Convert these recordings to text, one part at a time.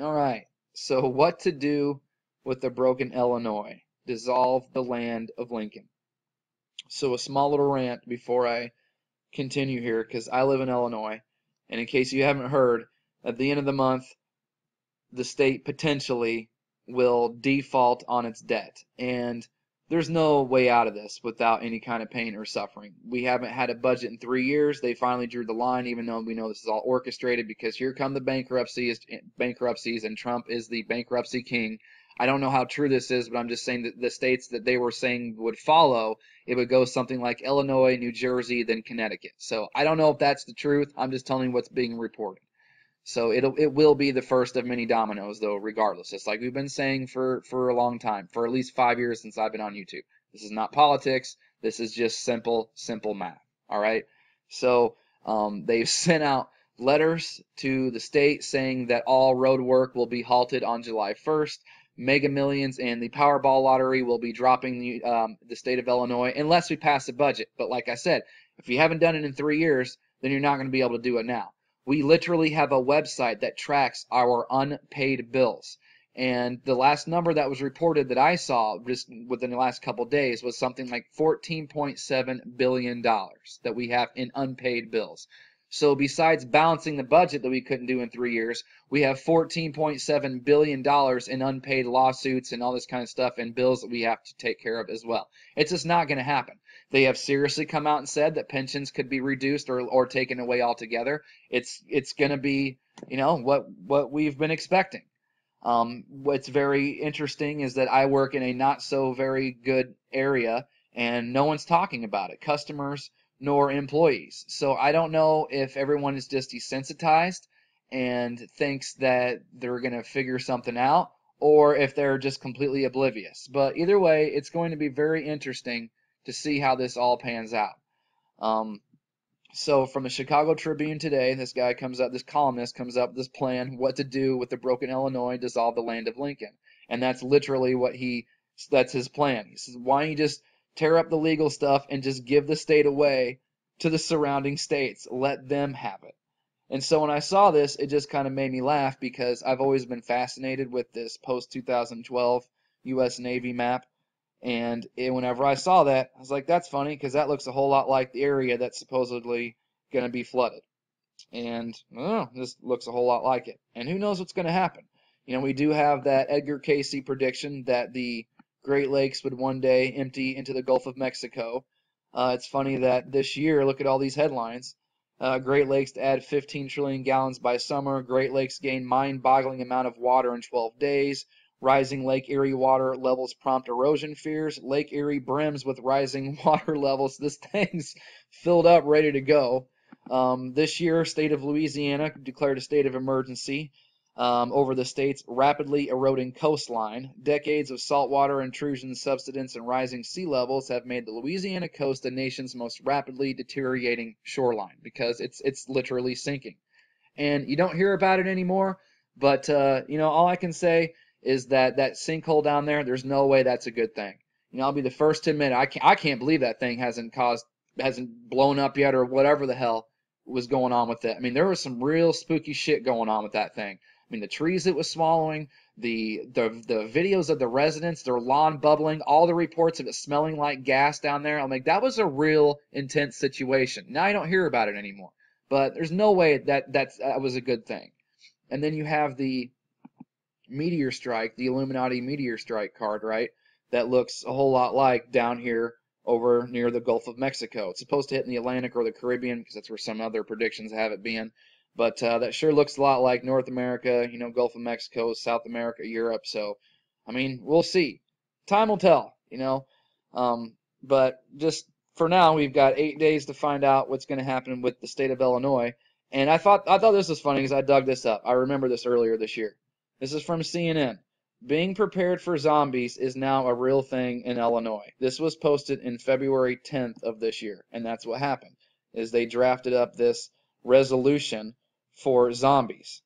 All right. So, what to do with the broken Illinois? Dissolve the land of Lincoln. So, a small little rant before I continue here, because I live in Illinois. And in case you haven't heard, at the end of the month, the state potentially will default on its debt. And there's no way out of this without any kind of pain or suffering. We haven't had a budget in 3 years. They finally drew the line, even though we know this is all orchestrated, because here come the bankruptcies, and Trump is the bankruptcy king. I don't know how true this is, but I'm just saying that the states that they were saying would follow, it would go something like Illinois, New Jersey, then Connecticut. So I don't know if that's the truth. I'm just telling you what's being reported. So it will be the first of many dominoes, though, regardless. Just like we've been saying for a long time, for at least 5 years since I've been on YouTube. This is not politics. This is just simple math. All right. So they've sent out letters to the state saying that all road work will be halted on July 1st. Mega Millions and the Powerball lottery will be dropping the state of Illinois unless we pass a budget. But like I said, if you haven't done it in 3 years, then you're not going to be able to do it now. We literally have a website that tracks our unpaid bills. And the last number that was reported that I saw just within the last couple of days was something like $14.7 billion that we have in unpaid bills. So besides balancing the budget that we couldn't do in 3 years, we have $14.7 billion in unpaid lawsuits and all this kind of stuff and bills that we have to take care of as well. It's just not going to happen. They have seriously come out and said that pensions could be reduced or taken away altogether. It's going to be, what we've been expecting. What's very interesting is that I work in a not so very good area and no one's talking about it, customers nor employees. So I don't know if everyone is just desensitized and thinks that they're going to figure something out or if they're just completely oblivious. But either way, it's going to be very interesting to see how this all pans out. So from the Chicago Tribune today, this columnist comes up with this plan, what to do with the broken Illinois, dissolve the land of Lincoln. And that's literally that's his plan. He says, why don't you just tear up the legal stuff and just give the state away to the surrounding states? Let them have it. And so when I saw this, it just kind of made me laugh because I've always been fascinated with this post-2012 U.S. Navy map. And whenever I saw that, I was like, that's funny because that looks a whole lot like the area that's supposedly going to be flooded. And this looks a whole lot like it. And who knows what's going to happen? We do have that Edgar Cayce prediction that the Great Lakes would one day empty into the Gulf of Mexico. It's funny that this year, look at all these headlines. Great Lakes to add 15 trillion gallons by summer. Great Lakes gain mind-boggling amount of water in 12 days. Rising Lake Erie water levels prompt erosion fears. Lake Erie brims with rising water levels. This thing's filled up, ready to go. This year, state of Louisiana declared a state of emergency over the state's rapidly eroding coastline. Decades of saltwater intrusion, subsidence, and rising sea levels have made the Louisiana coast the nation's most rapidly deteriorating shoreline because it's literally sinking. And you don't hear about it anymore, but all I can say is that sinkhole down there, there's no way that's a good thing. I'll be the first to admit I can't believe that thing hasn't blown up yet or whatever the hell was going on with it. I mean, there was some real spooky shit going on with that thing. I mean, the trees it was swallowing, the videos of the residents, their lawn bubbling, all the reports of it smelling like gas down there. I'm like, that was a real intense situation. Now I don't hear about it anymore. But there's no way that was a good thing. And then you have the meteor strike, the Illuminati meteor strike card, right? That looks a whole lot like down here over near the Gulf of Mexico. It's supposed to hit in the Atlantic or the Caribbean because that's where some other predictions have it being. But that sure looks a lot like North America, Gulf of Mexico, South America, Europe. So, I mean, we'll see. Time will tell. But just for now, we've got 8 days to find out what's going to happen with the state of Illinois. And I thought this was funny because I dug this up. I remember this earlier this year. This is from CNN. Being prepared for zombies is now a real thing in Illinois. This was posted in February 10th of this year, and that's what happened. Is they drafted up this resolution for zombies.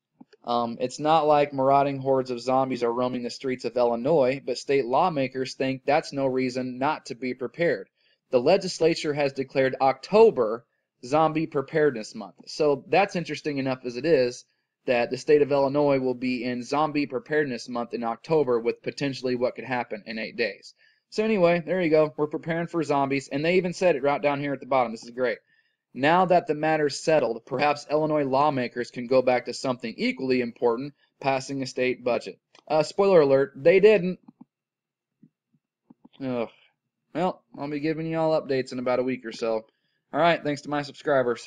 It's not like marauding hordes of zombies are roaming the streets of Illinois, but state lawmakers think that's no reason not to be prepared. The legislature has declared October Zombie Preparedness Month. So that's interesting enough as it is. that the state of Illinois will be in Zombie Preparedness Month in October with potentially what could happen in 8 days. So anyway, there you go. We're preparing for zombies, and they even said it right down here at the bottom. This is great. Now that the matter's settled, perhaps Illinois lawmakers can go back to something equally important, passing a state budget. Spoiler alert, they didn't. Ugh. Well, I'll be giving you all updates in about a week or so. All right, thanks to my subscribers.